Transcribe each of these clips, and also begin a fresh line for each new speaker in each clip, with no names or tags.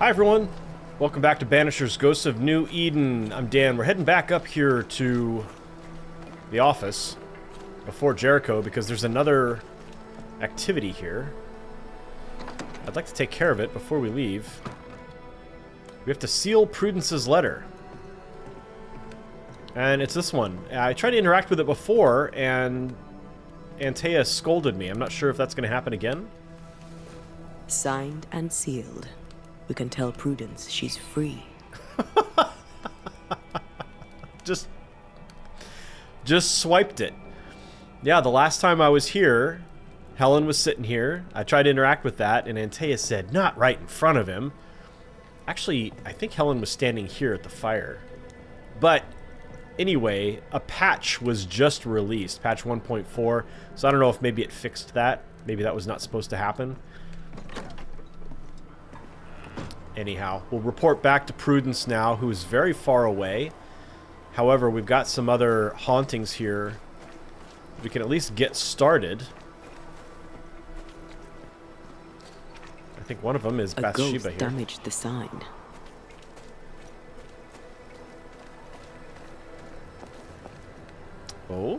Hi everyone, welcome back to Banishers Ghosts of New Eden. I'm Dan. We're heading back up here to the office of Fort Jericho because there's another activity here. I'd like to take care of it before we leave. We have to seal Prudence's letter. And it's this one. I tried to interact with it before and Antea scolded me. I'm not sure if that's going to happen again.
Signed and sealed. We can tell Prudence she's free.
Just swiped it. Yeah, the last time I was here, Helen was sitting here. I tried to interact with that, and Antea said, not right in front of him. Actually, I think Helen was standing here at the fire. But anyway, a patch was just released, patch 1.4. So I don't know if maybe it fixed that. Maybe that was not supposed to happen. Anyhow, we'll report back to Prudence now, who is very far away. However, we've got some other hauntings here. We can at least get started. I think one of them is Bathsheba
ghost
here.
Damaged the sign.
Oh?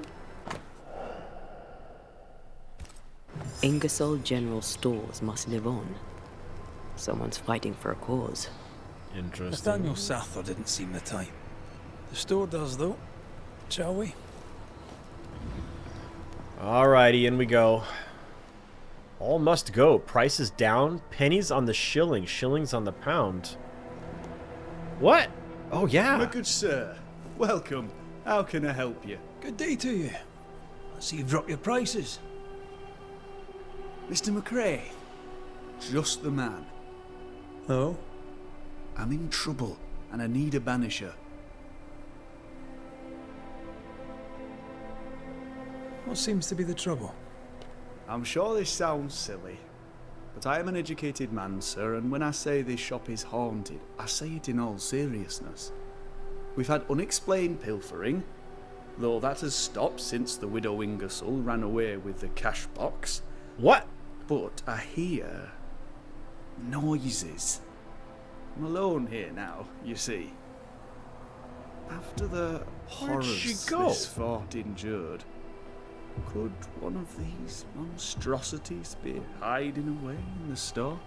Ingersoll General Stores must live on. Someone's fighting for a cause.
Interesting.
Nathaniel Sather didn't seem the type. The store does, though. Shall we?
Alrighty, in we go. All must go. Prices down. Pennies on the shilling. Shillings on the pound. What? Oh, yeah.
My good sir, welcome. How can I help you?
Good day to you. I see you've dropped your prices.
Mr. McRae, just the man.
Oh?
I'm in trouble, and I need a banisher.
What seems to be the trouble?
I'm sure this sounds silly, but I am an educated man, sir, and when I say this shop is haunted, I say it in all seriousness. We've had unexplained pilfering, though that has stopped since the Widow Ingersoll ran away with the cash box.
What?
But I hear noises. I'm alone here now, you see. After the
Where'd she
horrors
go?
this fort endured, could one of these monstrosities be hiding away in the store?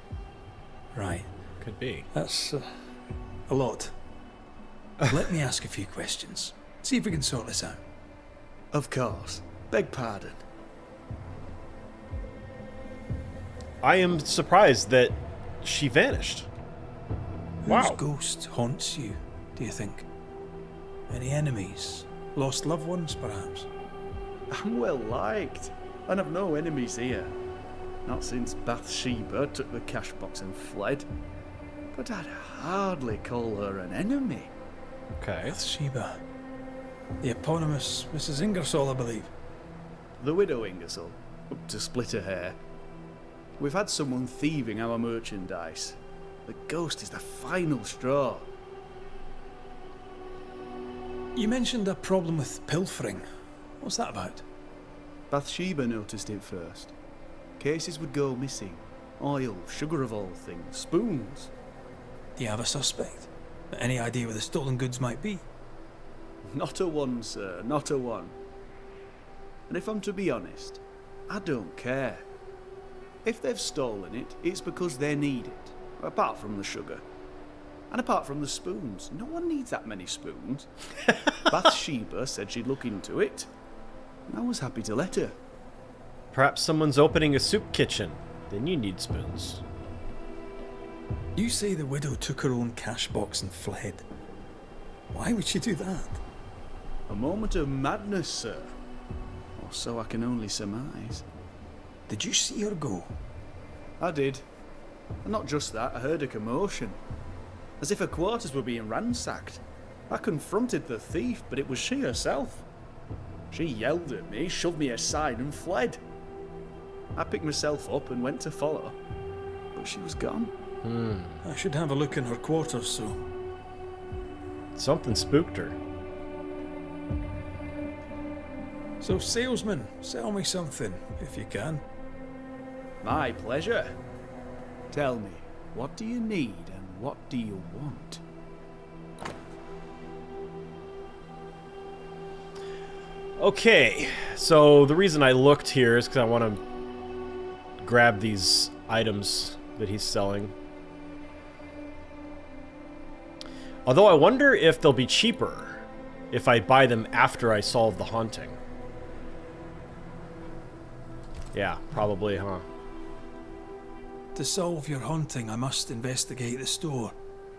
Right.
Could be.
That's a lot. Let me ask a few questions. See if we can sort this out.
Of course. Beg pardon.
I am surprised that she vanished.
Whose
Wow.
ghost haunts you, do you think? Any enemies? Lost loved ones, perhaps?
I'm well liked, and I've no enemies here. Not since Bathsheba took the cash box and fled. But I'd hardly call her an enemy.
Okay.
Bathsheba. The eponymous Mrs. Ingersoll, I believe.
The Widow Ingersoll, up to split her hair. We've had someone thieving our merchandise. The ghost is the final straw.
You mentioned a problem with pilfering. What's that about?
Bathsheba noticed it first. Cases would go missing. Oil, sugar of all things, spoons.
Do you have a suspect? Any idea where the stolen goods might be?
Not a one, sir, not a one. And if I'm to be honest, I don't care. If they've stolen it, it's because they need it. Apart from the sugar. And apart from the spoons. No one needs that many spoons. Bathsheba said she'd look into it. And I was happy to let her.
Perhaps someone's opening a soup kitchen. Then you need spoons.
You say the widow took her own cash box and fled. Why would she do that?
A moment of madness, sir. Or so I can only surmise.
Did you see her go?
I did. And not just that, I heard a commotion. As if her quarters were being ransacked. I confronted the thief, but it was she herself. She yelled at me, shoved me aside and fled. I picked myself up and went to follow. But she was gone.
I should have a look in her quarters, so...
Something spooked her.
So, salesman, sell me something, if you can.
My pleasure. Tell me, what do you need and What do you want?
Okay, so the reason I looked here is because I want to grab these items that he's selling. Although I wonder if they'll be cheaper if I buy them after I solve the haunting. Yeah, probably, huh?
To solve your haunting, I must investigate the store.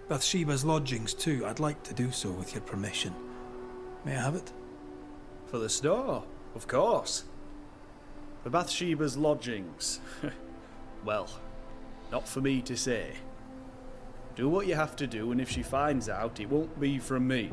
Bathsheba's lodgings, too. I'd like to do so with your permission. May I have it?
For the store, of course. For Bathsheba's lodgings. Well, not for me to say. Do what you have to do, and if she finds out, it won't be from me.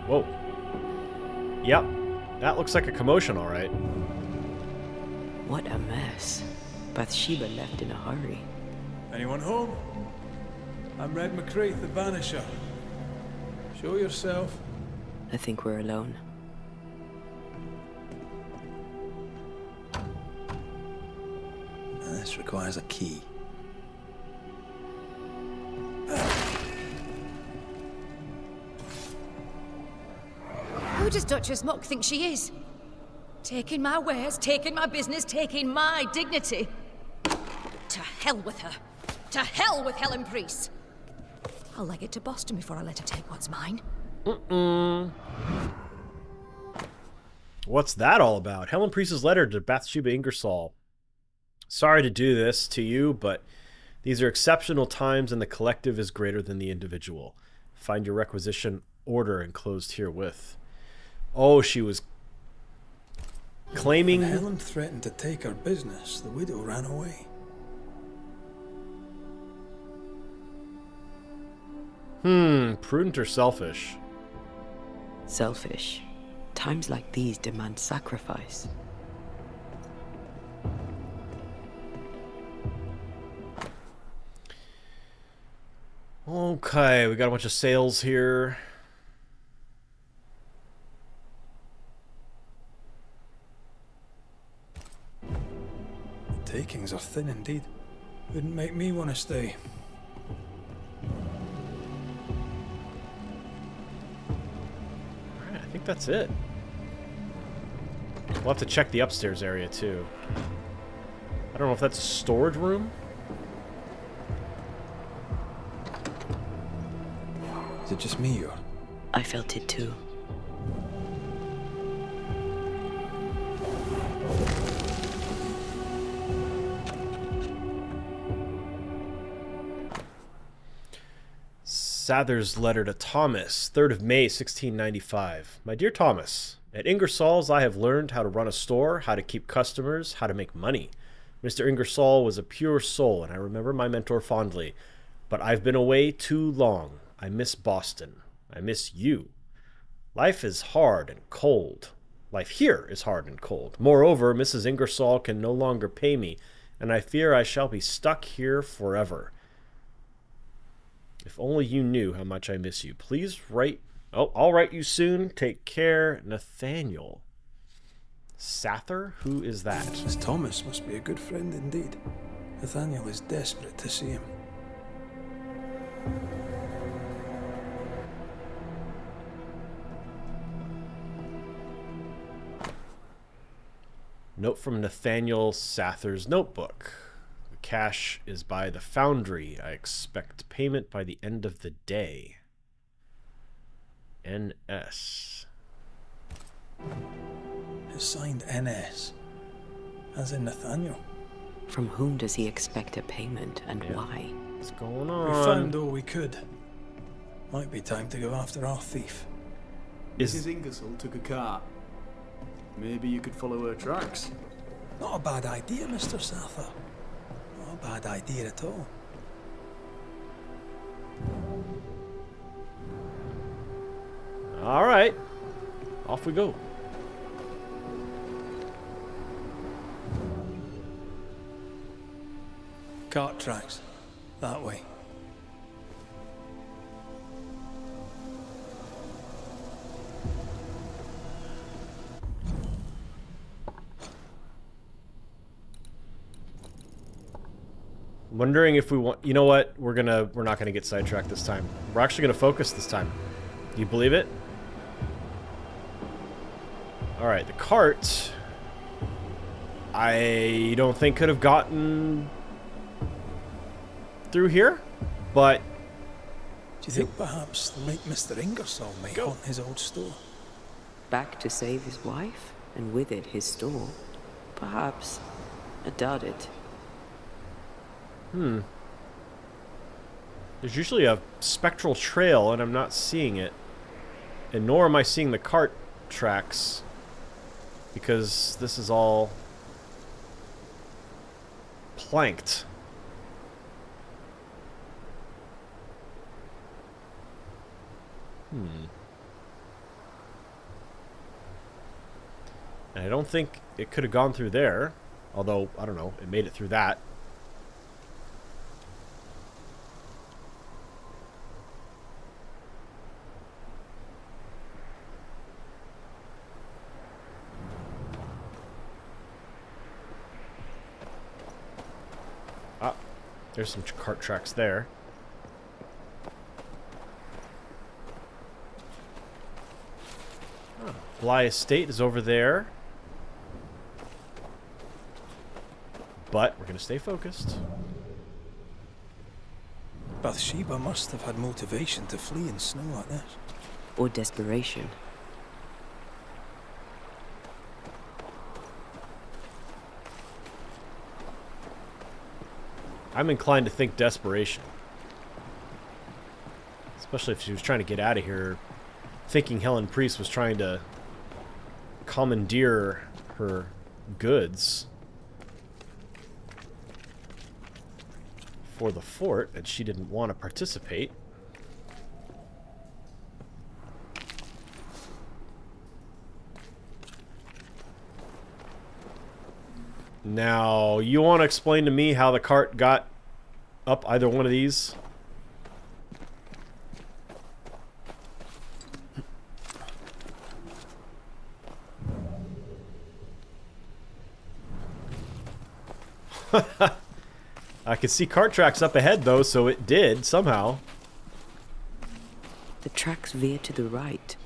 Whoa. Yep. That looks like a commotion, all right.
What a mess. Bathsheba left in a hurry.
Anyone home? I'm Red McCraith, the Banisher. Show yourself.
I think we're alone.
This requires a key.
Who does Duchess Muck think she is? Taking my wares, taking my business, taking my dignity. To hell with her. To hell with Helen Priest. I'll leg it to Boston before I let her take what's mine.
What's that all about? Helen Priest's letter to Bathsheba Ingersoll. Sorry to do this to you, but these are exceptional times and the collective is greater than the individual. Find your requisition order enclosed herewith. Oh, she was claiming...
When Helen threatened to take her business, the widow ran away.
Prudent or selfish?
Selfish. Times like these demand sacrifice.
Okay, we got a bunch of sales here.
The takings are thin indeed. Wouldn't make me want to stay.
Alright, I think that's it. We'll have to check the upstairs area too. I don't know if that's a storage room.
Is it just me or?
I felt it too.
Sather's letter to Thomas, 3rd of May, 1695. My dear Thomas, at Ingersoll's I have learned how to run a store, how to keep customers, how to make money. Mr. Ingersoll was a pure soul, and I remember my mentor fondly. But I've been away too long. I miss Boston. I miss you. Life is hard and cold. Life here is hard and cold. Moreover, Mrs. Ingersoll can no longer pay me, and I fear I shall be stuck here forever. If only you knew how much I miss you. Please write... Oh, I'll write you soon. Take care, Nathaniel. Sather? Who is that?
This Thomas must be a good friend indeed. Nathaniel is desperate to see him.
Note from Nathaniel Sather's notebook. The cash is by the foundry. I expect payment by the end of the day. NS.
It's signed NS, as in Nathaniel.
From whom does he expect a payment and
Yeah.
why?
What's going
We
on?
found all we could. Might be time to go after our thief.
Mrs. Ingersoll took a cart. Maybe you could follow her tracks.
Not a bad idea, Mr. Sather. Not a bad idea at all.
All right. Off we go.
Cart tracks. That way.
Wondering if we want... You know what? We're not gonna get sidetracked this time. We're actually gonna focus this time. Do you believe it? Alright, the cart... I don't think could have gotten... through here, but...
Do you think perhaps the late Mr. Ingersoll might haunt his old store?
Back to save his wife, and with it his store. Perhaps. I doubt it.
There's usually a spectral trail, and I'm not seeing it. And nor am I seeing the cart tracks. Because this is all... planked. And I don't think it could have gone through there. Although, I don't know, it made it through that. Ah, there's some cart tracks there. Bly Estate is over there. But we're going to stay focused.
Bathsheba must have had motivation to flee in snow like this.
Or desperation.
I'm inclined to think desperation. Especially if she was trying to get out of here, thinking Helen Priest was trying to commandeer her goods for the fort, and she didn't want to participate. Now, you want to explain to me how the cart got up either one of these? I could see cart tracks up ahead, though, so it did, somehow.
The tracks veer to the right.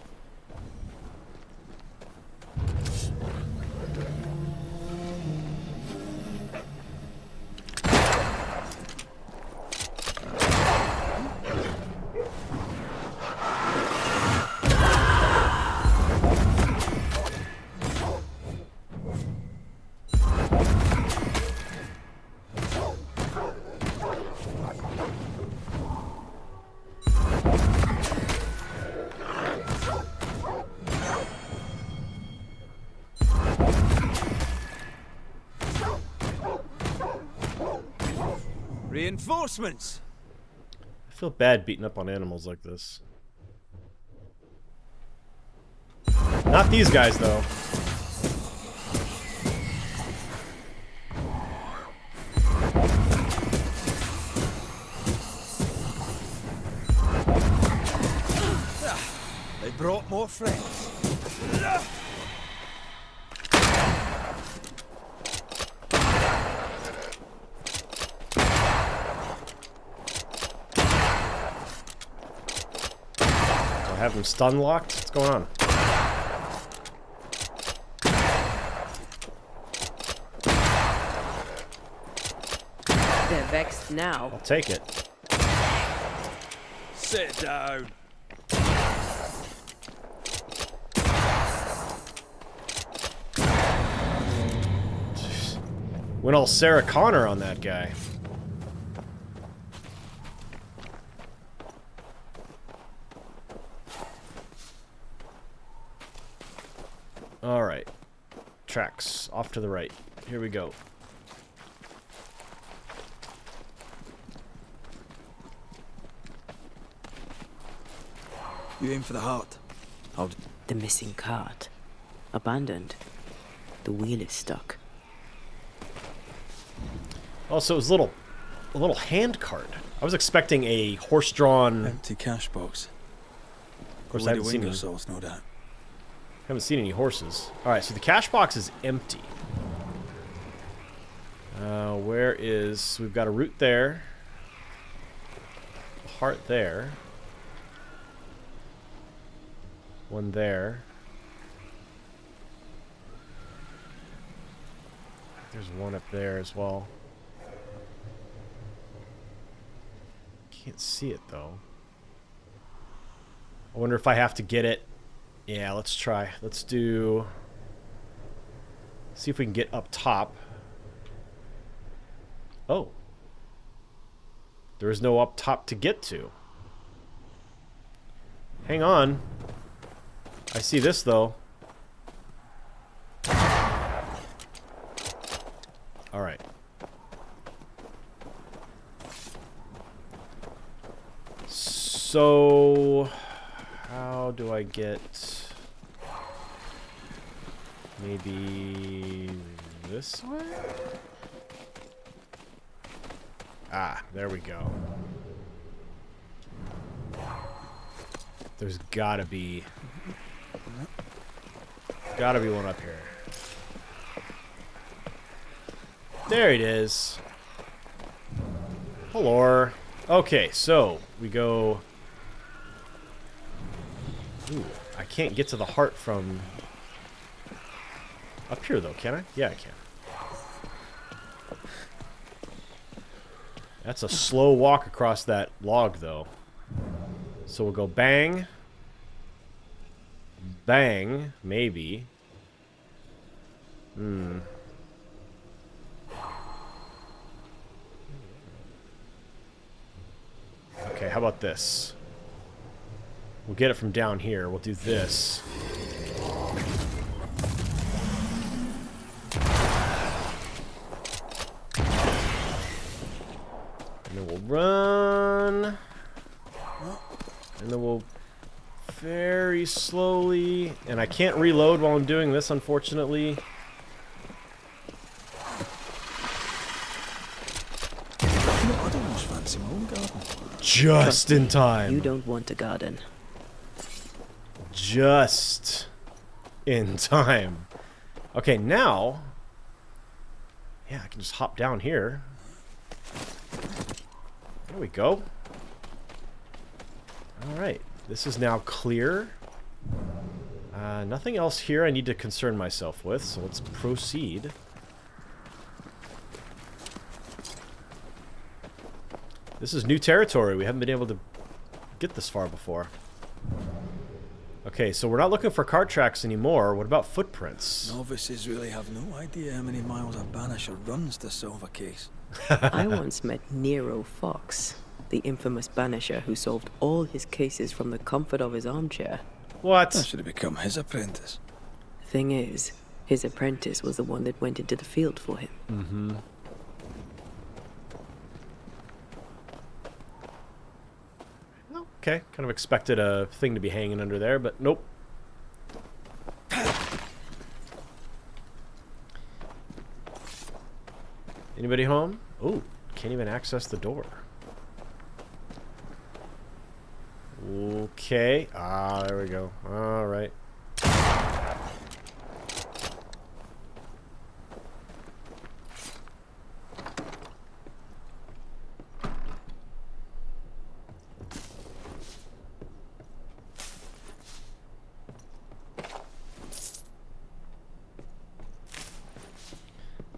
Reinforcements!
I feel bad beating up on animals like this. Not these guys, though.
They brought more friends.
I have them stun locked? What's going on?
They're vexed now.
I'll take it.
Sit down.
Went all Sarah Connor on that guy. Alright. Tracks. Off to the right. Here we go.
You aim for the heart.
The missing cart. Abandoned. The wheel is stuck.
Oh, so it was a little hand cart. I was expecting a horse-drawn.
Empty cash box.
Of course, I haven't
Widow
seen any.
Ingersoll's, no doubt.
Haven't seen any horses. All right, so the cash box is empty. Where is? We've got a root there. A heart there. One there. There's one up there as well. Can't see it though. I wonder if I have to get it. Yeah, let's try. Let's do. See if we can get up top. Oh. There is no up top to get to. Hang on. I see this though. All right. So, how do I get maybe this way? Ah, there we go. There's gotta be one up here. There it is. Hello. Okay, so we go. Ooh, I can't get to the heart from up here though, can I? Yeah, I can. That's a slow walk across that log though. So we'll go bang. Bang, maybe. Okay, how about this? We'll get it from down here. We'll do this. And then we'll run. And then we'll very slowly... And I can't reload while I'm doing this, unfortunately.
I don't much fancy my own garden.
Just in time.
You don't want a garden.
Just in time. Okay, now... Yeah, I can just hop down here. There we go. Alright, this is now clear. Nothing else here I need to concern myself with, so let's proceed. This is new territory. We haven't been able to get this far before. Okay, so we're not looking for cart tracks anymore. What about footprints?
Novices really have no idea how many miles a banisher runs to solve a case.
I once met Nero Fox, the infamous banisher who solved all his cases from the comfort of his armchair.
What?
I should have become his apprentice.
Thing is, his apprentice was the one that went into the field for him.
Mm-hmm. Okay, kind of expected a thing to be hanging under there, but nope. Anybody home? Oh, can't even access the door. Okay. Ah, there we go. All right.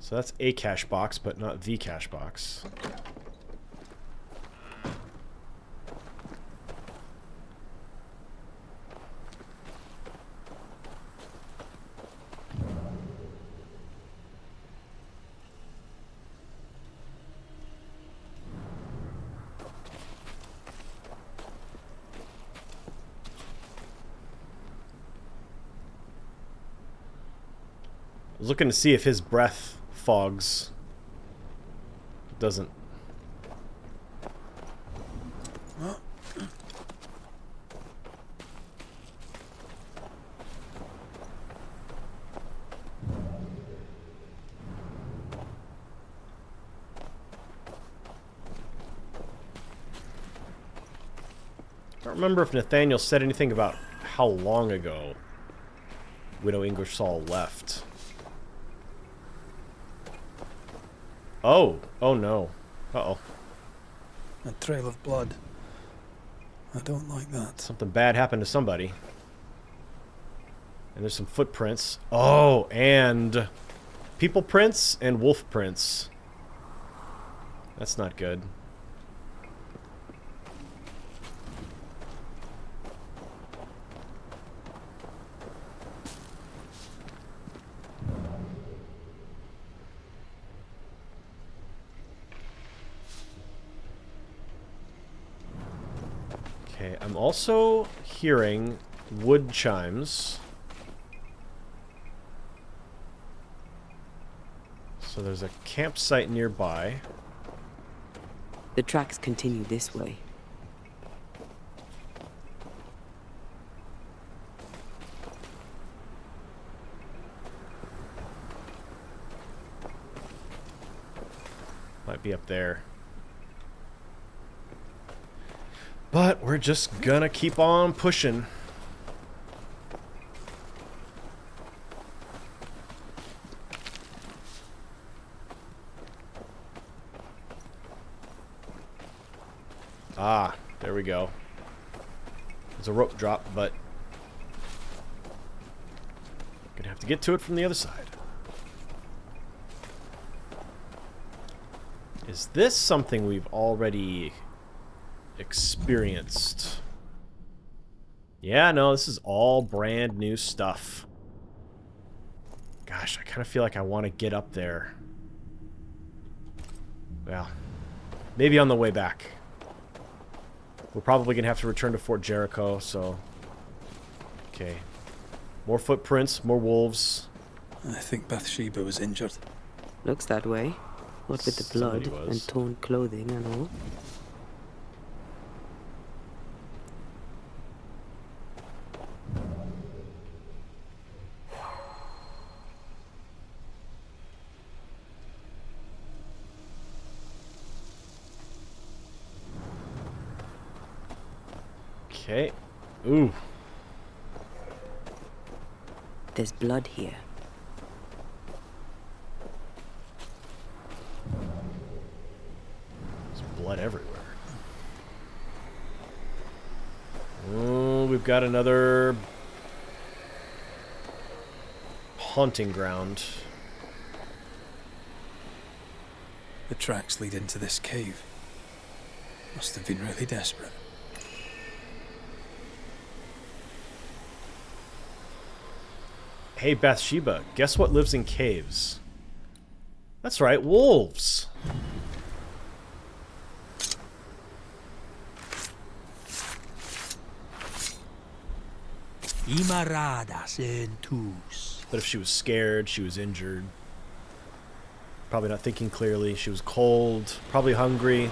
So that's a cache box, but not the cache box. I was looking to see if his breath fogs. Doesn't. I don't remember if Nathaniel said anything about how long ago Widow Ingersoll left. Oh. Oh no. Uh-oh.
A trail of blood. I don't like that.
Something bad happened to somebody. And there's some footprints. Oh, and people prints and wolf prints. That's not good. Okay, I'm also hearing wood chimes. So there's a campsite nearby.
The tracks continue this way.
Might be up there. But we're just gonna keep on pushing. Ah, there we go. There's a rope drop, but gonna have to get to it from the other side. Is this something we've already experienced? Yeah, no, this is all brand new stuff. Gosh, I kind of feel like I want to get up there. Well, maybe on the way back. We're probably going to have to return to Fort Jericho, so... Okay. More footprints, more wolves.
I think Bathsheba was injured.
Looks that way. What with the blood
Somebody was.
and torn clothing and all.
Okay. Ooh.
There's blood here.
There's blood everywhere. Oh, we've got another haunting ground.
The tracks lead into this cave. Must have been really desperate.
Hey, Bathsheba, guess what lives in caves? That's right, wolves.
Imaradas entus.
But if she was scared, she was injured. Probably not thinking clearly. She was cold, probably hungry.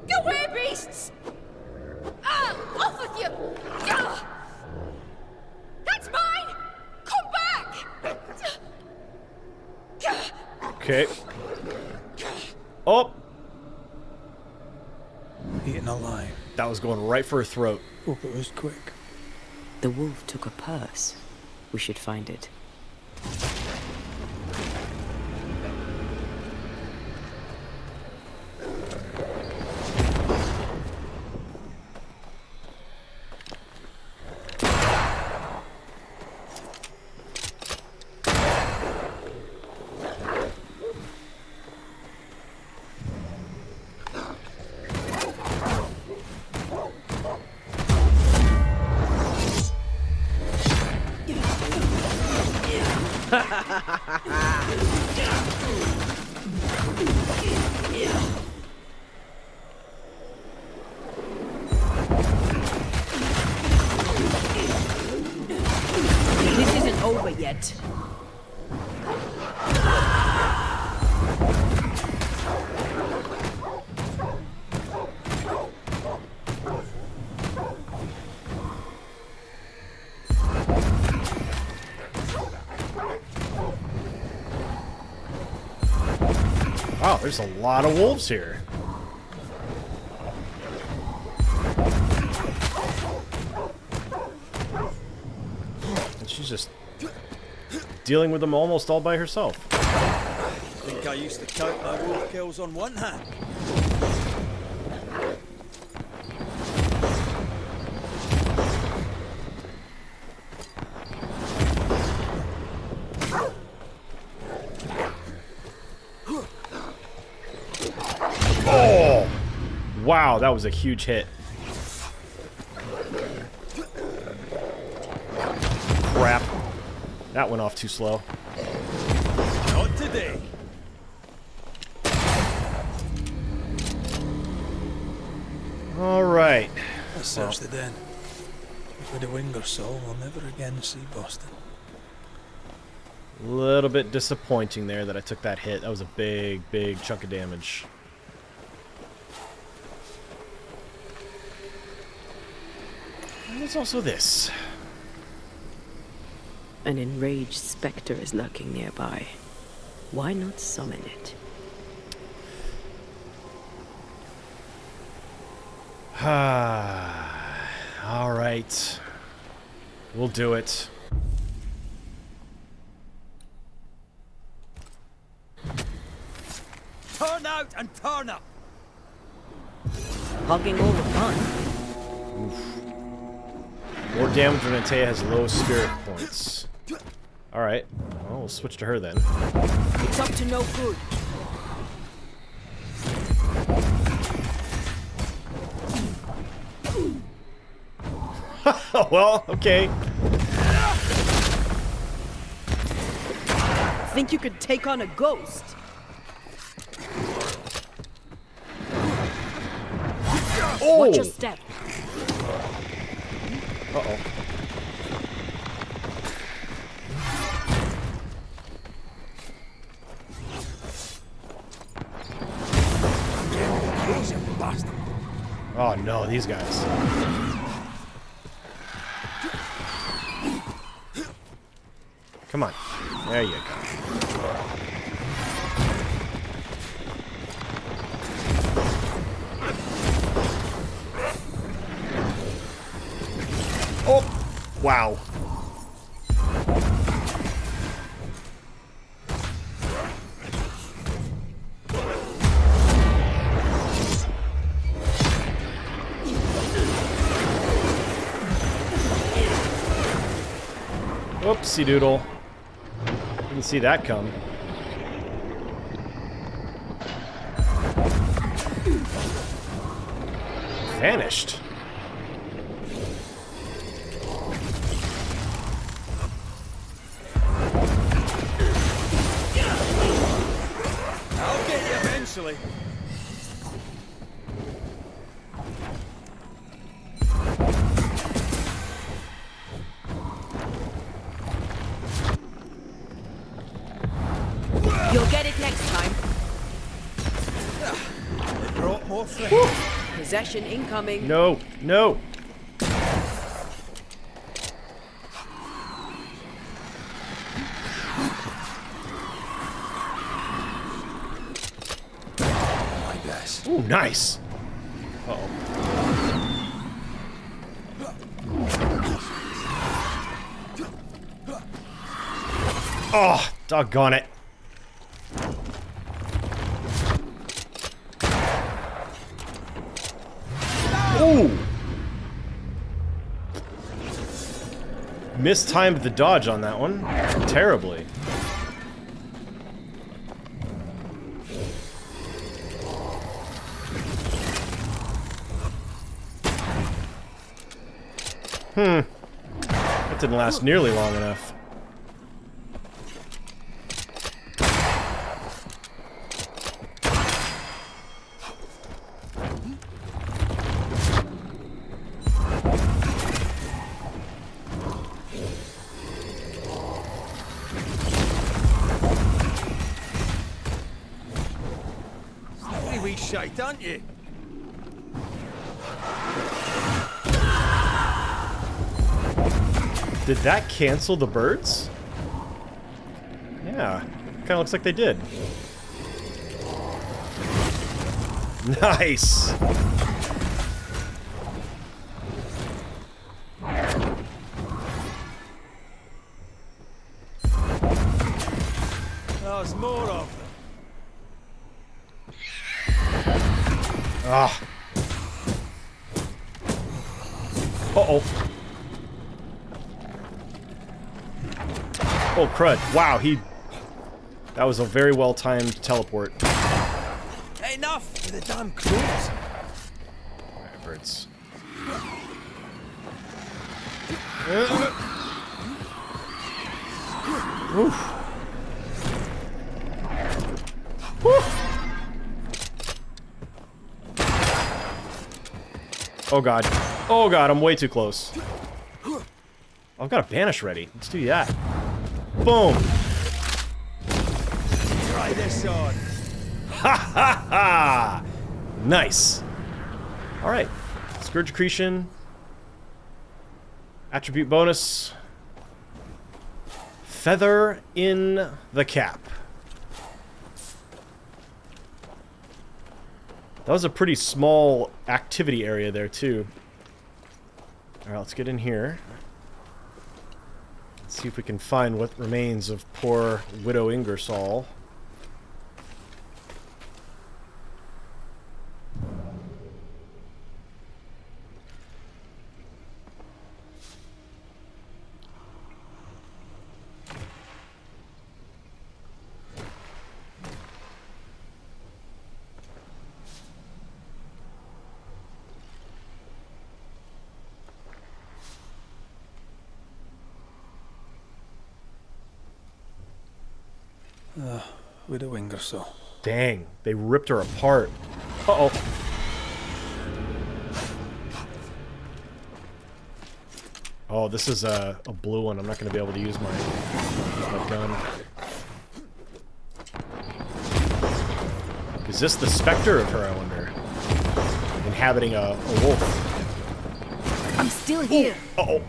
Go away, beasts! Ah, off with you! Ah! That's mine! Come back!
Okay. Oh!
Eaten alive.
That was going right for her throat.
Hope it was quick.
The wolf took a purse. We should find it. yet.
Wow, there's a lot of wolves here. And she's just dealing with them almost all by herself.
I think I used to count my wolf kills on one hand.
Oh! Wow, that was a huge hit. Crap. That went off too slow.
Not today.
Alright.
Let's search the den. Widow Ingersoll will never again see Boston.
A little bit disappointing there that I took that hit. That was a big, big chunk of damage. And there's also this.
An enraged specter is lurking nearby. Why not summon it?
Alright. We'll do it.
Turn out and turn up.
Hogging all the fun.
More damage when Antea has low spirit points. Alright. Well, we'll switch to her then.
It's up to no good.
Well, okay.
Think you could take on a ghost?
Oh!
Watch your step.
Uh-oh. Oh no, these guys. Come on. There you go. Oh! Wow. Oopsie doodle. Didn't see that come. Vanished.
I'll get you eventually.
You'll get it next time.
They brought more friends.
Possession incoming.
No, no.
I guess.
Ooh, nice. Uh-oh. Oh, doggone it. Ooh! Mistimed the dodge on that one. Terribly. That didn't last nearly long enough.
shite, aren't you?
Did that cancel the birds? Yeah, kind of looks like they did. Nice!
There's more of them.
Ah. Uh-oh. Oh, crud. Wow, that was a very well-timed teleport.
Enough with the damn crows.
Alright, birds. Oof. Woo. Oh god. Oh god, I'm way too close. Oh, I've got a banish ready. Let's do that. Boom.
Try this on.
Ha ha ha! Nice. Alright. Scourge accretion. Attribute bonus. Feather in the cap. That was a pretty small activity area there, too. Alright, let's get in here. Let's see if we can find what remains of poor Widow Ingersoll.
Widow Ingersoll.
Dang, they ripped her apart. Uh-oh. Oh, this is a blue one. I'm not going to be able to use my gun. Is this the specter of her, I wonder? Inhabiting a wolf.
I'm still here.
Uh-oh.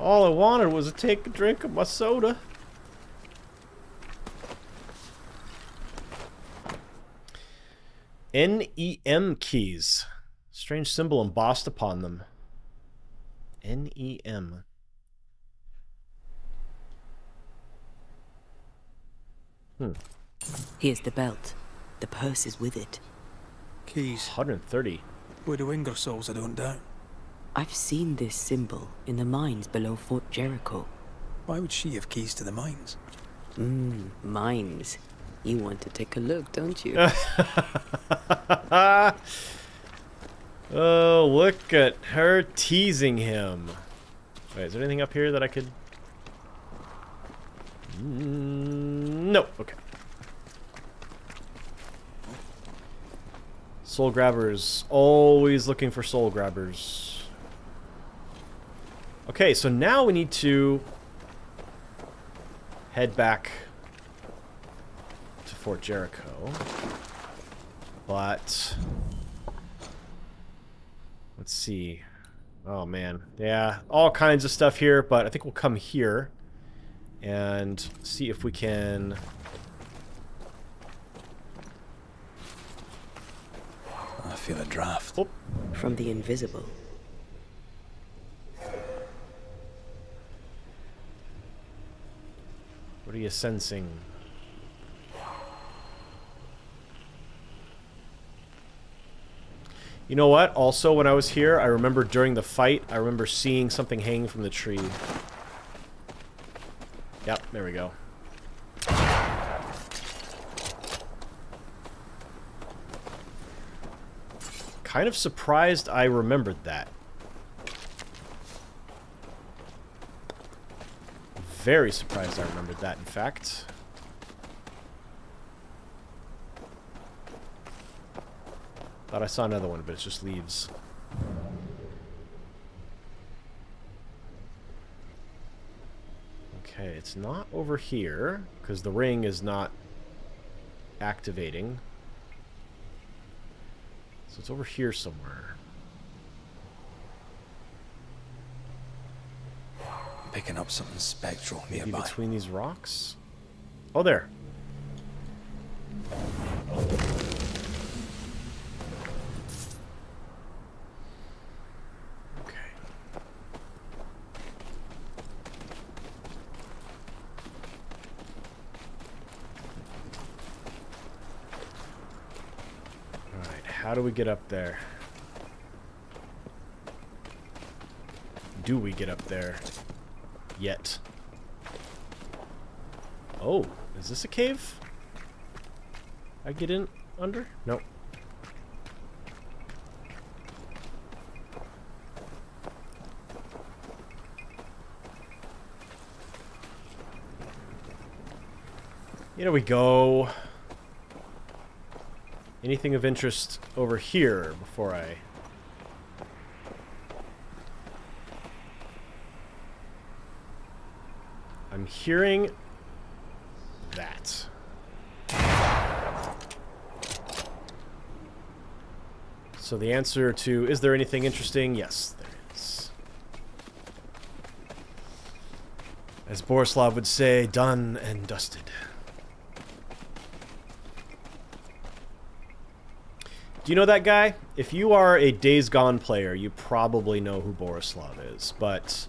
All I wanted was to take a drink of my soda. NEM keys. Strange symbol embossed upon them. NEM.
Here's the belt. The purse is with it.
Keys.
130.
Widow Ingersoll's, I don't doubt.
I've seen this symbol in the mines below Fort Jericho.
Why would she have keys to the mines?
Mines. You want to take a look, don't you?
Oh, look at her teasing him. Wait, is there anything up here that I could... Nope. Okay. Soul grabbers. Always looking for soul grabbers. Okay, so now we need to head back to Fort Jericho. But let's see. Oh man. Yeah, all kinds of stuff here, but I think we'll come here and see if we can...
I feel a draft.
Oh.
From the invisible.
What are you sensing? You know what? Also, when I was here, I remember during the fight, I remember seeing something hanging from the tree. Yep, there we go. kind of surprised I remembered that. Very surprised I remembered that, in fact. Thought I saw another one, but it's just leaves. Okay, it's not over here, because the ring is not activating. So it's over here somewhere.
Picking up something spectral
Maybe
nearby.
between these rocks? Oh, there. Okay. Alright, how do we get up there? Do we get up there? Yet. Oh, is this a cave? I get in under? Nope. Here we go. Anything of interest over here before I... I'm hearing that. So the answer to, is there anything interesting? Yes, there is. As Borislav would say, done and dusted. Do you know that guy? If you are a Days Gone player, you probably know who Borislav is. But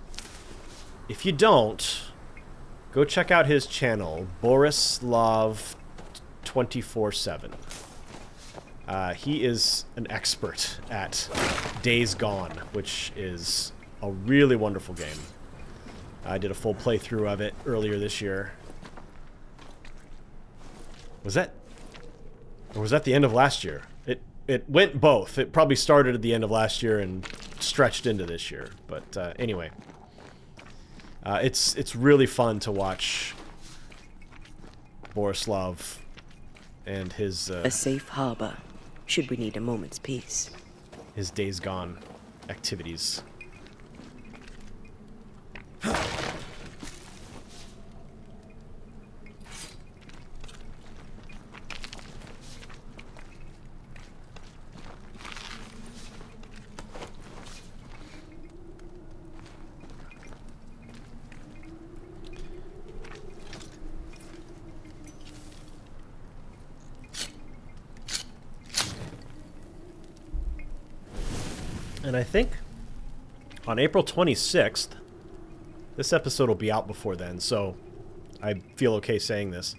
if you don't... go check out his channel, Borislav 24/7. He is an expert at Days Gone, which is a really wonderful game. I did a full playthrough of it earlier this year. Was that... or was that the end of last year? It went both. It probably started at the end of last year and stretched into this year. But anyway... it's really fun to watch Borislav and his
A safe harbor, should we need a moment's peace.
his Days Gone activities. And I think on April 26th, this episode will be out before then, so I feel okay saying this.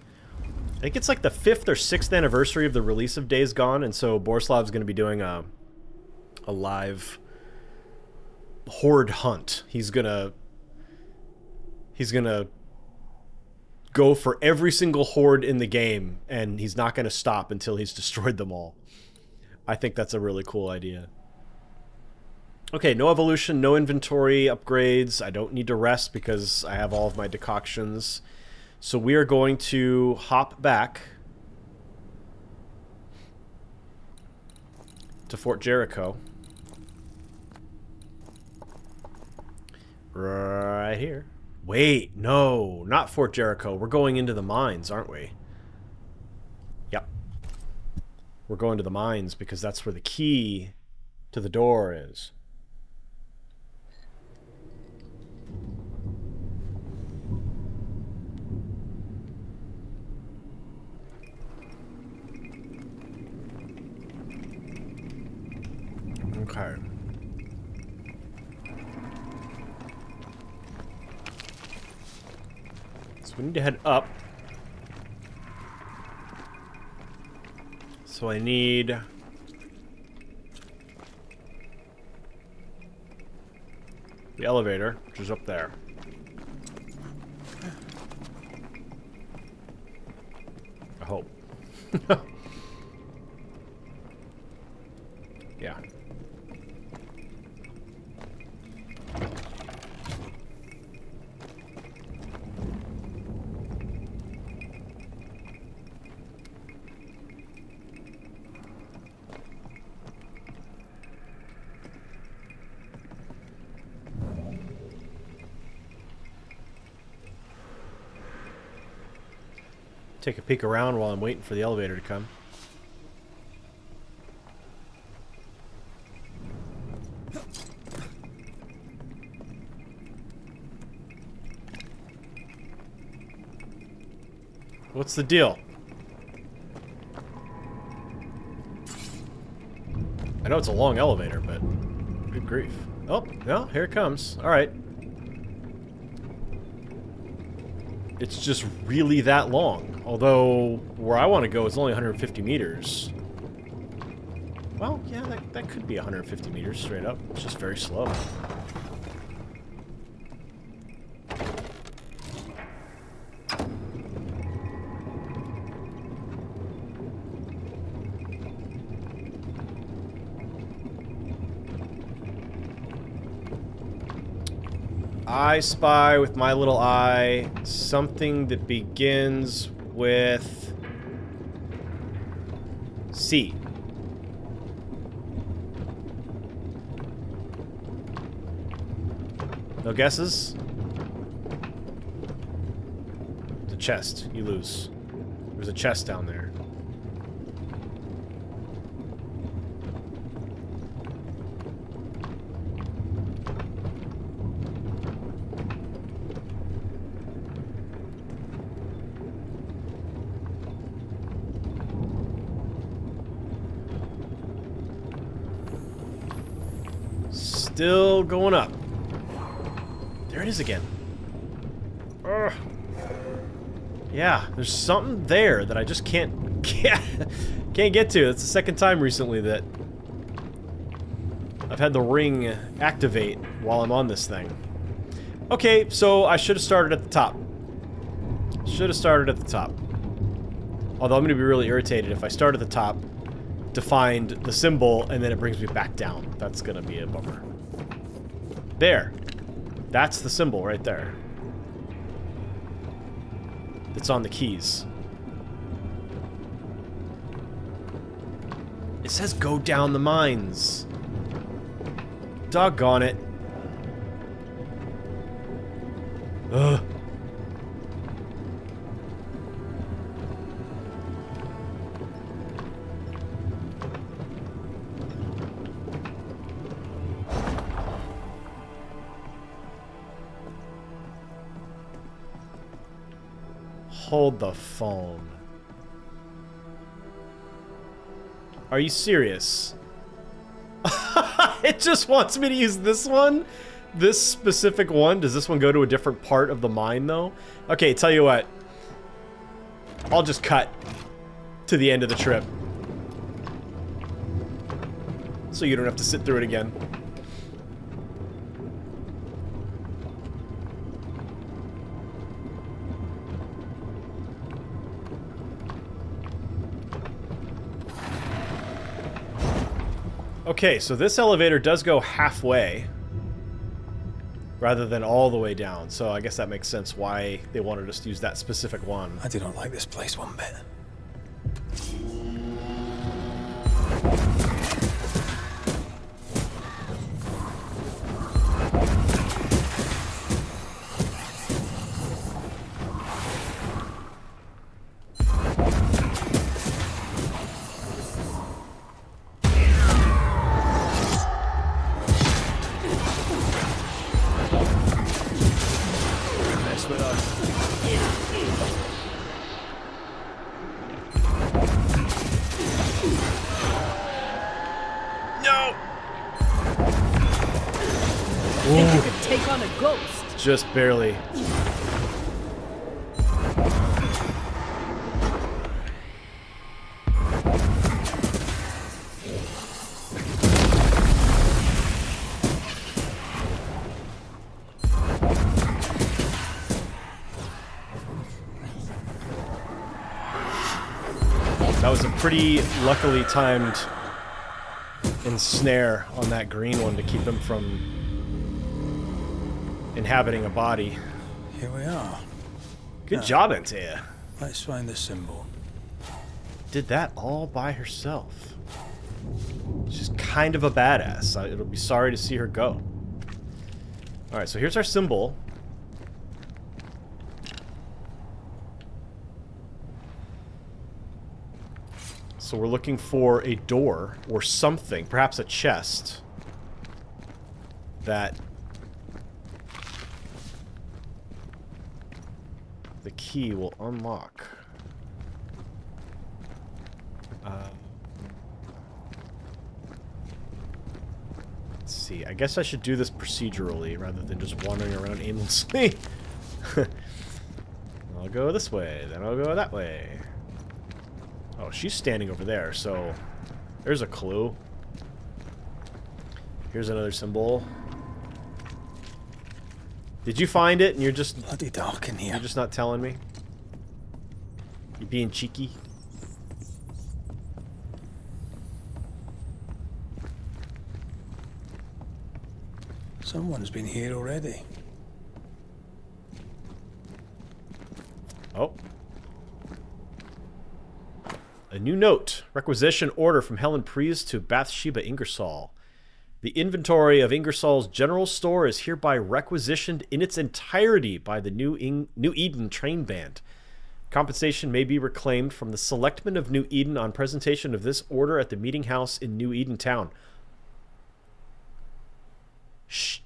I think it's like the 5th or 6th anniversary of the release of Days Gone, and so Borislav's going to be doing a live horde hunt. He's gonna go for every single horde in the game, and he's not going to stop until he's destroyed them all. I think that's a really cool idea. Okay, no evolution, no inventory upgrades. I don't need to rest because I have all of my decoctions. So we are going to hop back to Fort Jericho. Right here. Wait, no, not Fort Jericho. We're going into the mines, aren't we? Yep. We're going to the mines because that's where the key to the door is. Okay. So we need to head up. So I need... the elevator, which is up there. I hope. Yeah. Take a peek around while I'm waiting for the elevator to come. What's the deal? I know it's a long elevator, but good grief. Oh, no, here it comes. Alright. It's just really that long. Although, where I want to go is only 150 meters. Well, yeah, that could be 150 meters straight up. It's just very slow. I spy with my little eye something that begins with C. No guesses? The chest. You lose. There's a chest down there. Still going up. There it is again. Ugh. Yeah, there's something there that I just can't get to. It's the second time recently that I've had the ring activate while I'm on this thing. Okay, so I should have started at the top. Should have started at the top. Although I'm going to be really irritated if I start at the top to find the symbol and then it brings me back down. That's going to be a bummer. There. That's the symbol right there. It's on the keys. It says go down the mines. Doggone it. Ugh. Hold the phone. Are you serious? It just wants me to use this one? This specific one? Does this one go to a different part of the mine, though? Okay, tell you what. I'll just cut to the end of the trip. So you don't have to sit through it again. Okay, so this elevator does go halfway rather than all the way down, so I guess that makes sense why they wanted us to use that specific one.
I do not like this place one bit.
Just barely. That was a pretty luckily timed ensnare on that green one to keep him from inhabiting a body.
Here we are.
Good job, Antea.
Let's find the symbol.
Did that all by herself. She's kind of a badass. It'll be sorry to see her go. Alright, so here's our symbol. So we're looking for a door or something, perhaps a chest, that the key will unlock. Let's see. I guess I should do this procedurally rather than just wandering around aimlessly. I'll go this way, then I'll go that way. Oh, she's standing over there, so there's a clue. Here's another symbol. Did you find it and you're just...
Bloody dark in here.
You're just not telling me? You're being cheeky?
Someone's been here already.
Oh. A new note. Requisition order from Helen Prees to Bathsheba Ingersoll. The inventory of Ingersoll's general store is hereby requisitioned in its entirety by the New Eden Train Band. Compensation may be reclaimed from the selectmen of New Eden on presentation of this order at the meeting house in New Eden Town. Shh.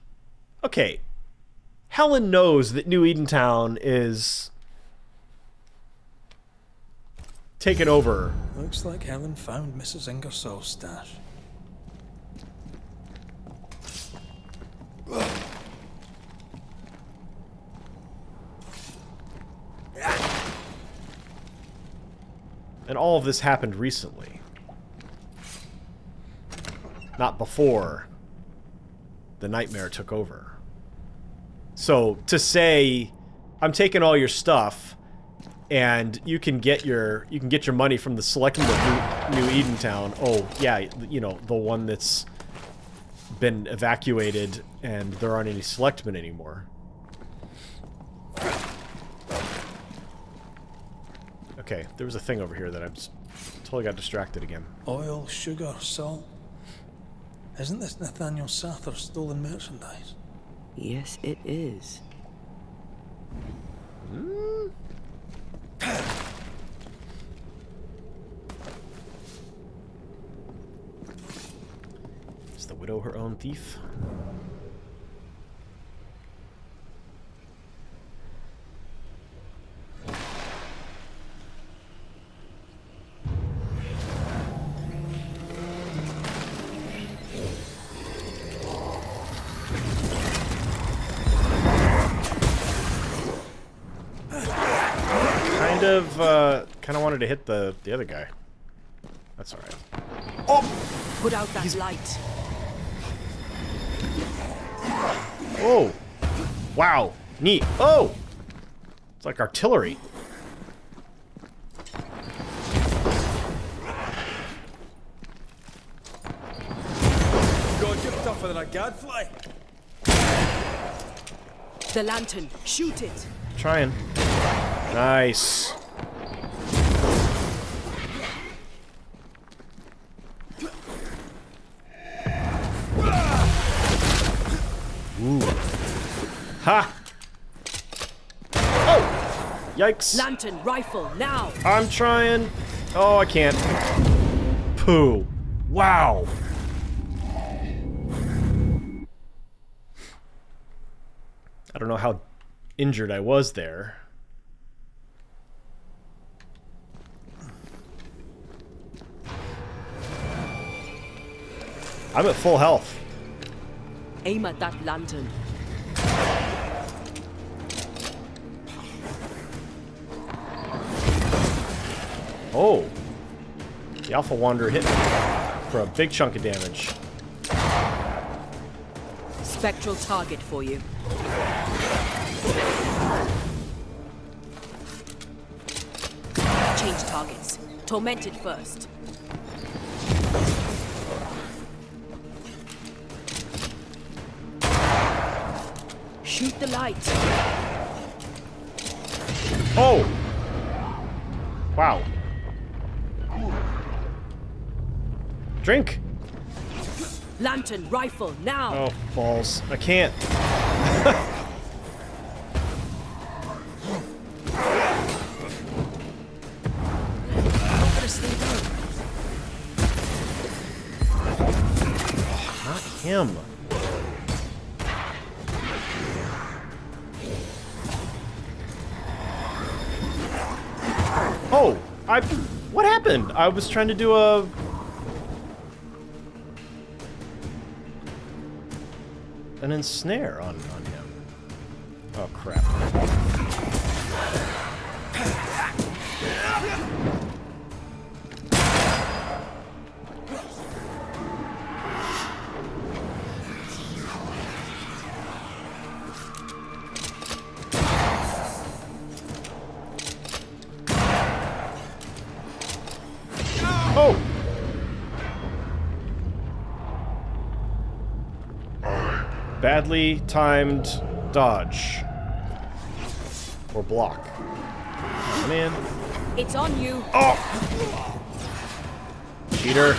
Okay. Helen knows that New Eden Town is taken over.
Looks like Helen found Mrs. Ingersoll's stash.
And all of this happened recently. Not before the nightmare took over. So to say, I'm taking all your stuff and you can get your money from the selectmen of New Eden Town. Oh, yeah, you know, the one that's been evacuated and there aren't any selectmen anymore. Okay, there was a thing over here that I just totally got distracted again.
Oil, sugar, salt. Isn't this Nathaniel Sather's stolen merchandise?
Yes, it is. Is the widow her own thief? Kind of wanted to hit the other guy. That's all right. Oh! Put out that light.
Oh! Wow! Neat. Oh! It's like artillery.
God, you're tougher than a gadfly.
The lantern. Shoot it.
Trying. Nice. Ooh. Ha! Oh! Yikes.
Lantern, rifle, now!
I'm trying. Oh, I can't. Pooh. Wow. I don't know how injured I was there. I'm at full health.
Aim at that lantern.
Oh. The Alpha Wanderer hit me for a big chunk of damage.
Spectral target for you. Change targets. Tormented first. Shoot the light.
Oh! Wow. Drink!
Lantern, rifle, now!
Oh, balls. I can't. him. Oh, what happened? I was trying to do an ensnare on him. Oh, crap. Oh! Badly timed dodge. Or block. Oh, man.
It's on you.
Oh! Cheater.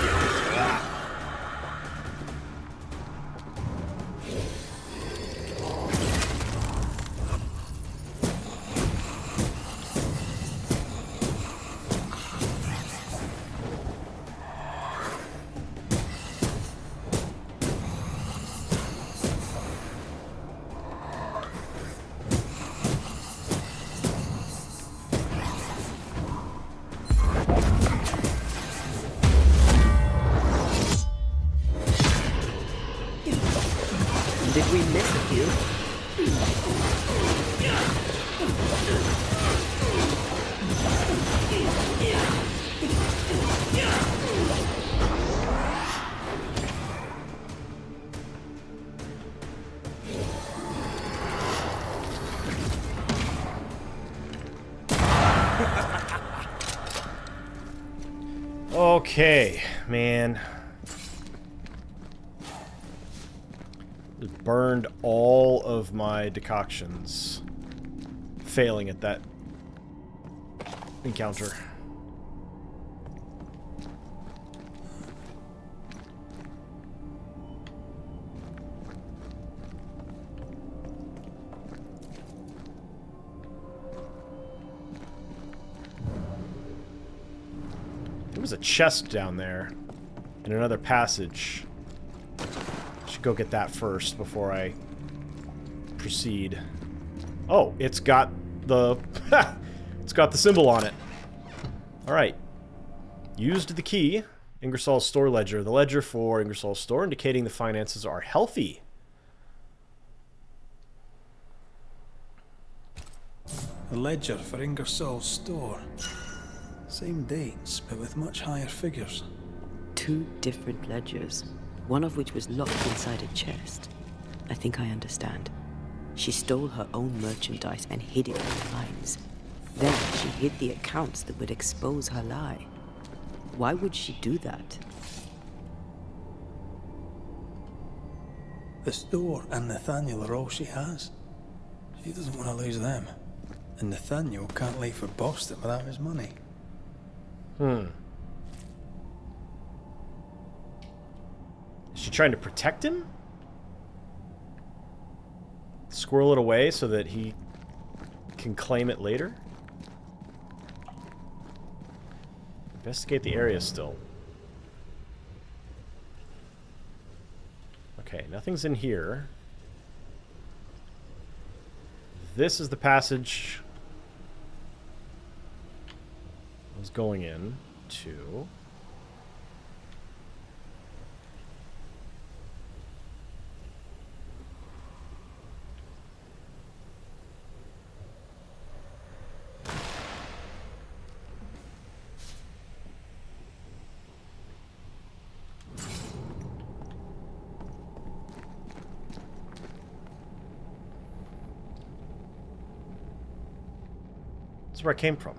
Did we miss a few?
Okay, man. Just burned all of my decoctions. Failing at that encounter. There was a chest down there in another passage. Should go get that first before I proceed. Oh, it's got the it's got the symbol on it. All right. Used the key. Ingersoll's store ledger. The ledger for Ingersoll's store indicating the finances are healthy.
The ledger for Ingersoll's store. Same dates, but with much higher figures.
2 different ledgers, one of which was locked inside a chest. I think I understand. She stole her own merchandise and hid it in the lines. Then she hid the accounts that would expose her lie. Why would she do that?
The store and Nathaniel are all she has. She doesn't want to lose them. And Nathaniel can't leave for Boston without his money.
Is she trying to protect him? Squirrel it away so that he can claim it later? Investigate the area still. Okay, nothing's in here. This is the passage I was going in to. That's where I came from.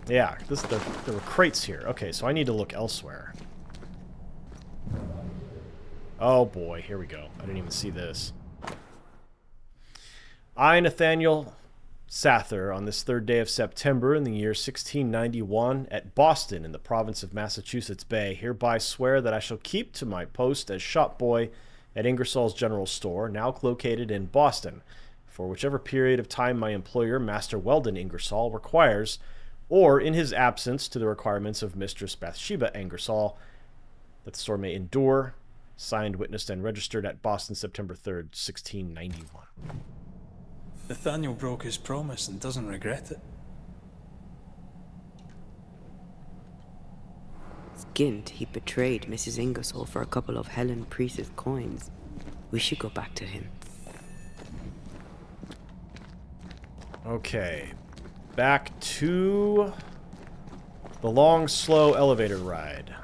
Yeah, there were crates here. Okay, so I need to look elsewhere. Oh boy, here we go. I didn't even see this. I, Nathaniel Sather, on this 3rd day of September in the year 1691, at Boston in the province of Massachusetts Bay, hereby swear that I shall keep to my post as shop boy at Ingersoll's General Store, now located in Boston, for whichever period of time my employer, Master Weldon Ingersoll, requires, or in his absence to the requirements of Mistress Bathsheba Ingersoll, that the store may endure. Signed, witnessed, and registered at Boston, September 3rd, 1691.
Nathaniel broke his promise and doesn't regret it.
Skint, he betrayed Mrs. Ingersoll for a couple of Helen Priest's coins. We should go back to him.
Okay. Back to the long, slow elevator ride.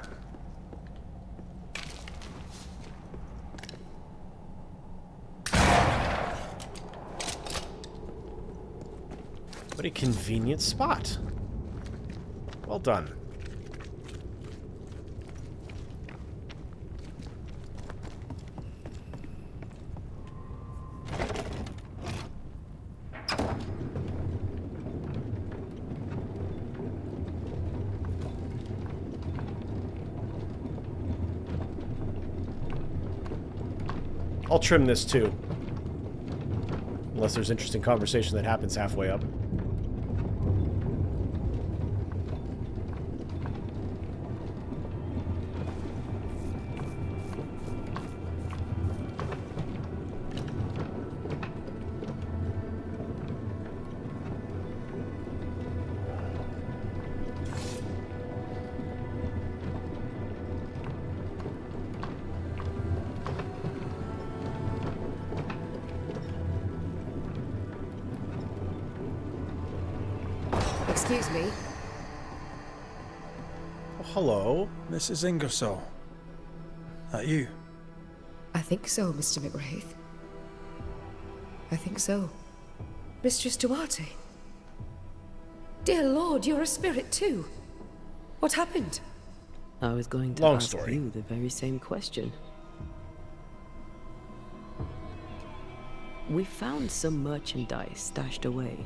What a convenient spot. Well done. I'll trim this too. Unless there's interesting conversation that happens halfway up.
Excuse me.
Oh, hello.
Mrs. Ingersoll. That you?
I think so, Mr. McWraith. I think so. Mistress Duarte. Dear Lord, you're a spirit too. What happened?
I was going to
Long
ask
story.
you the very same question. We found some merchandise stashed away.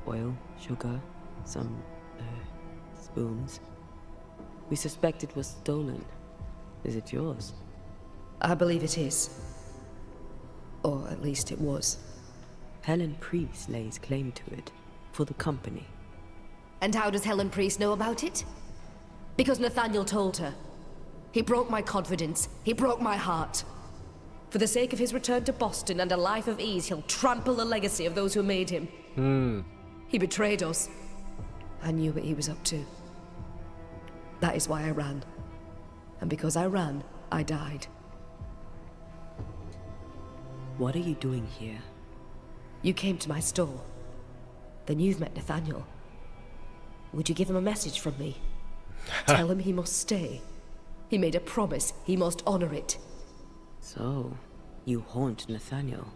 Oil, sugar, some spoons. We suspect it was stolen. Is it yours?
I believe it is. Or at least it was.
Helen Priest lays claim to it for the company.
And how does Helen Priest know about it? Because Nathaniel told her. He broke my confidence. He broke my heart. For the sake of his return to Boston and a life of ease, he'll trample the legacy of those who made him. He betrayed us. I knew what he was up to. That is why I ran. And because I ran, I died.
What are you doing here?
You came to my store. Then you've met Nathaniel. Would you give him a message from me? Tell him he must stay. He made a promise. He must honor it.
So, you haunt Nathaniel.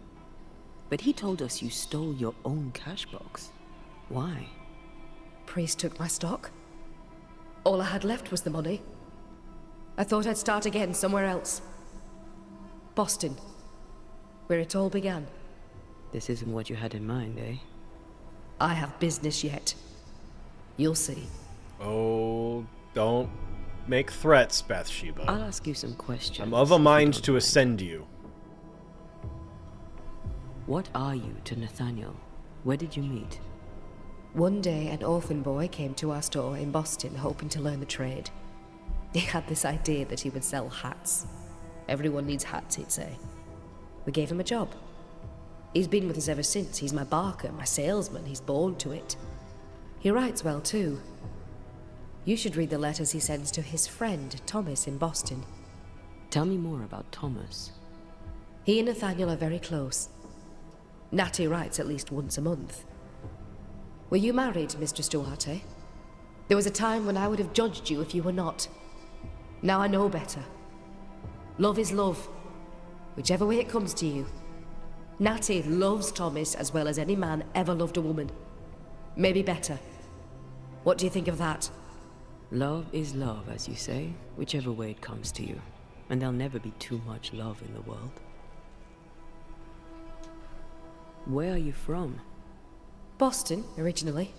But he told us you stole your own cash box. Why?
Priest took my stock. All I had left was the money. I thought I'd start again somewhere else. Boston. Where it all began.
This isn't what you had in mind, eh?
I have business yet. You'll see.
Oh, don't make threats, Bathsheba.
I'll ask you some questions.
I'm of a
if you
mind
don't
to
mind.
ascend you.
What are you to Nathaniel? Where did you meet?
One day, an orphan boy came to our store in Boston hoping to learn the trade. He had this idea that he would sell hats. Everyone needs hats, he'd say. We gave him a job. He's been with us ever since. He's my barker, my salesman. He's born to it. He writes well, too. You should read the letters he sends to his friend, Thomas, in Boston.
Tell me more about Thomas.
He and Nathaniel are very close. Natty writes at least once a month. Were you married, Mistress Duarte? There was a time when I would have judged you if you were not. Now I know better. Love is love, whichever way it comes to you. Natty loves Thomas as well as any man ever loved a woman. Maybe better. What do you think of that?
Love is love, as you say, whichever way it comes to you. And there'll never be too much love in the world. Where are you from?
Boston, originally.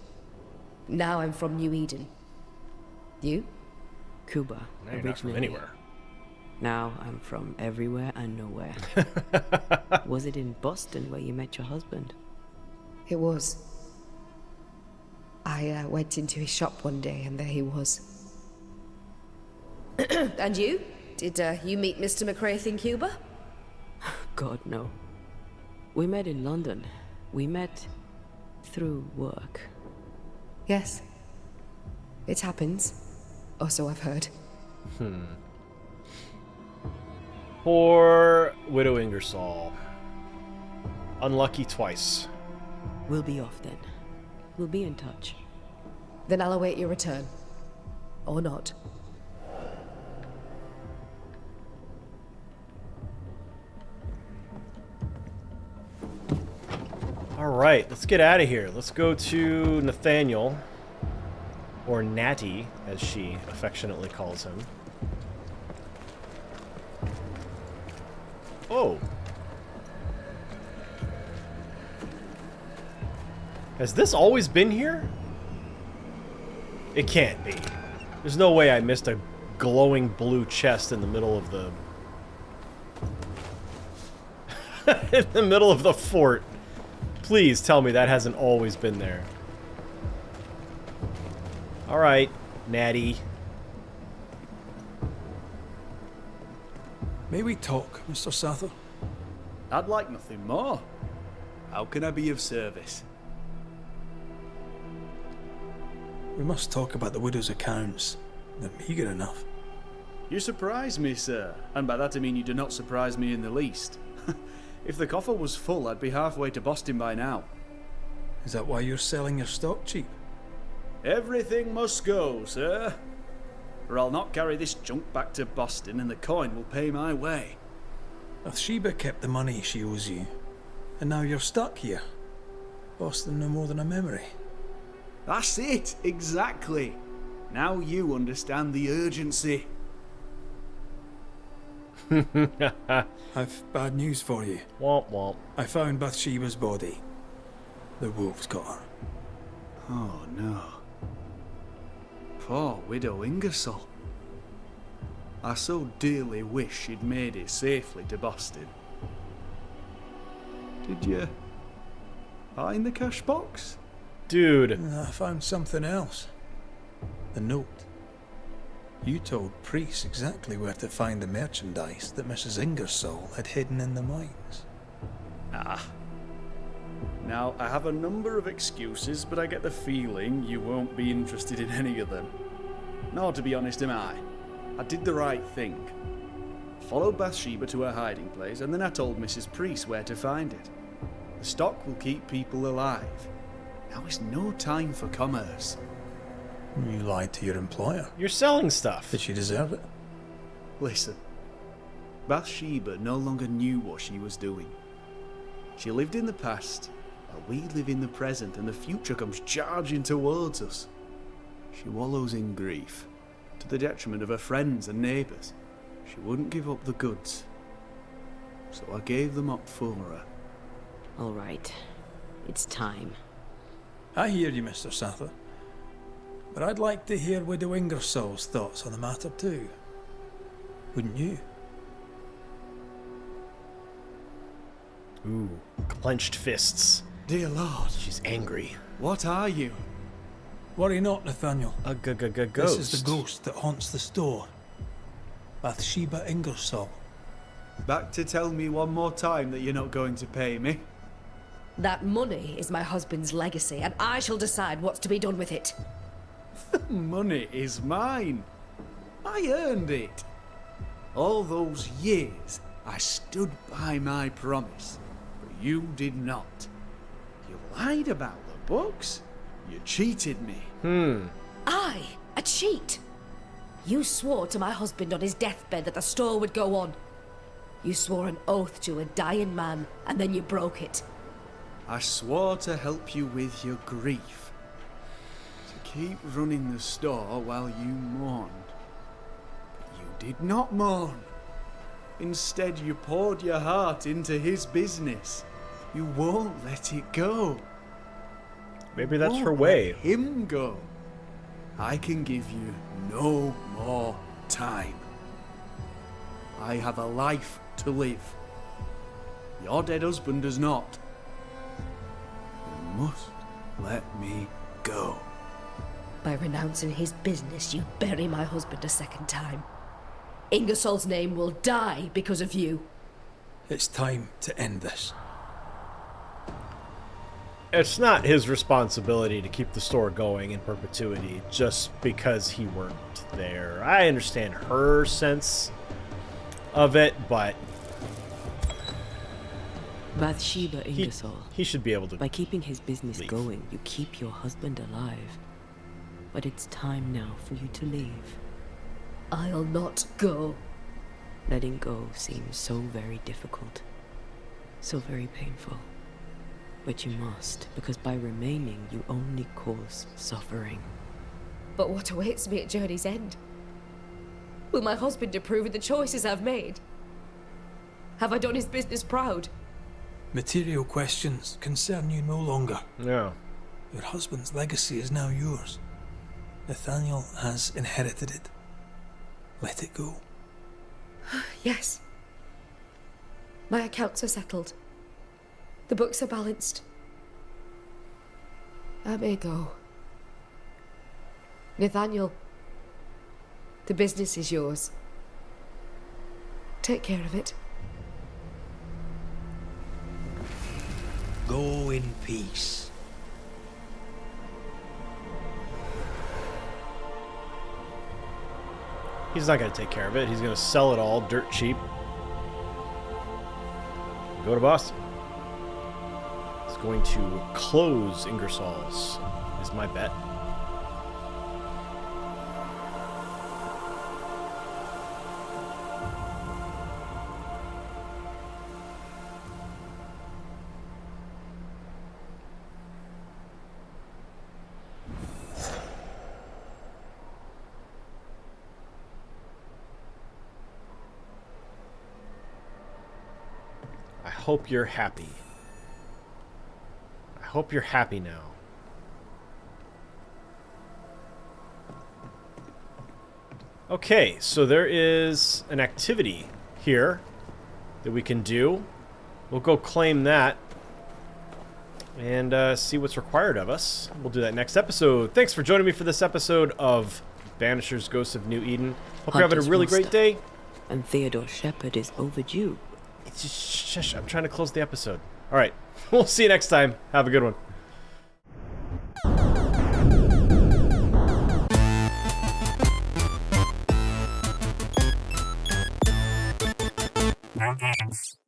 Now I'm from New Eden. You?
Cuba,
Now you're not
originally.
from anywhere.
Now I'm from everywhere and nowhere. Was it in Boston where you met your husband?
It was.
I went into his shop one day and there he was.
And you? Did you meet Mr. McCraith in Cuba?
God, no. We met in London. We met through work.
Yes. It happens. Or so I've heard.
Poor Widow Ingersoll. Unlucky twice.
We'll be off then. We'll be in touch.
Then I'll await your return. Or not.
Alright, let's get out of here. Let's go to Nathaniel. Or Natty, as she affectionately calls him. Oh. Has this always been here? It can't be. There's no way I missed a glowing blue chest in the middle of the... in the middle of the fort. Please tell me that hasn't always been there. Alright, Natty.
May we talk, Mr. Sather?
I'd like nothing more. How can I be of service?
We must talk about the widow's accounts. They're meagre enough.
You surprise me, sir. And by that I mean you do not surprise me in the least. If the coffer was full, I'd be halfway to Boston by now.
Is that why you're selling your stock cheap?
Everything must go, sir. Or I'll not carry this junk back to Boston and the coin will pay my way.
Bathsheba kept the money she owes you. And now you're stuck here. Boston no more than a memory.
That's it, exactly. Now you understand the urgency.
I've bad news for you.
Womp womp.
I found Bathsheba's body. The wolves got her.
Oh no. Poor Widow Ingersoll. I so dearly wish she'd made it safely to Boston. Did you find the cash box?
Dude.
I found something else. The note. You told Priest exactly where to find the merchandise that Mrs. Ingersoll had hidden in the mines.
Ah. Now, I have a number of excuses, but I get the feeling you won't be interested in any of them. Nor, to be honest, am I. I did the right thing. Followed Bathsheba to her hiding place, and then I told Mrs. Priest where to find it. The stock will keep people alive. Now is no time for commerce.
You lied to your employer.
You're selling stuff.
Did she deserve it?
Listen. Bathsheba no longer knew what she was doing. She lived in the past, while we live in the present, and the future comes charging towards us. She wallows in grief, to the detriment of her friends and neighbours. She wouldn't give up the goods, so I gave them up for her.
All right. It's time.
I hear you, Mr. Sather. But I'd like to hear Widow Ingersoll's thoughts on the matter too. Wouldn't you?
Ooh, clenched fists.
Dear Lord,
She's angry.
what are you?
Worry not, Nathaniel.
A ghost.
This is the ghost that haunts the store. Bathsheba Ingersoll.
Back to tell me one more time that you're not going to pay me?
That money is my husband's legacy, and I shall decide what's to be done with it.
Money is mine. I earned it. All those years, I stood by my promise, but you did not. You lied about the books. You cheated me.
I, a cheat? You swore to my husband on his deathbed that the store would go on. You swore an oath to a dying man, and then you broke it.
I swore to help you with your grief. To keep running the store while you mourned. But you did not mourn. Instead, you poured your heart into his business. You won't let it go.
Maybe that's her
Won't
way.
let him go. I can give you no more time. I have a life to live. Your dead husband does not. You must let me go.
By renouncing his business, you bury my husband a second time. Ingersoll's name will die because of you.
It's time to end this.
It's not his responsibility to keep the store going in perpetuity just because he worked there. I understand her sense of it, but
Bathsheba Ingersoll.
he should be able to.
By keeping his business
leave.
going, you keep your husband alive. But it's time now for you to leave.
I'll not go.
Letting go seems so very difficult. So very painful. But you must, because by remaining, you only cause suffering.
But what awaits me at journey's end? Will my husband approve of the choices I've made? Have I done his business proud?
Material questions concern you no longer.
No.
Your husband's legacy is now yours. Nathaniel has inherited it. Let it go.
Yes. My accounts are settled. The books are balanced. I may go. Nathaniel, the business is yours. Take care of it.
Go in peace.
He's not going to take care of it. He's going to sell it all dirt cheap. Go to Boston. He's going to close Ingersoll's, is my bet. I hope you're happy. I hope you're happy now. Okay, so there is an activity here that we can do. We'll go claim that and see what's required of us. We'll do that next episode. Thanks for joining me for this episode of Banishers Ghosts of New Eden. Hope you're having a really great day.
And Theodore Shepard is overdue.
It's just, shush, I'm trying to close the episode. All right, we'll see you next time. Have a good one.
No games.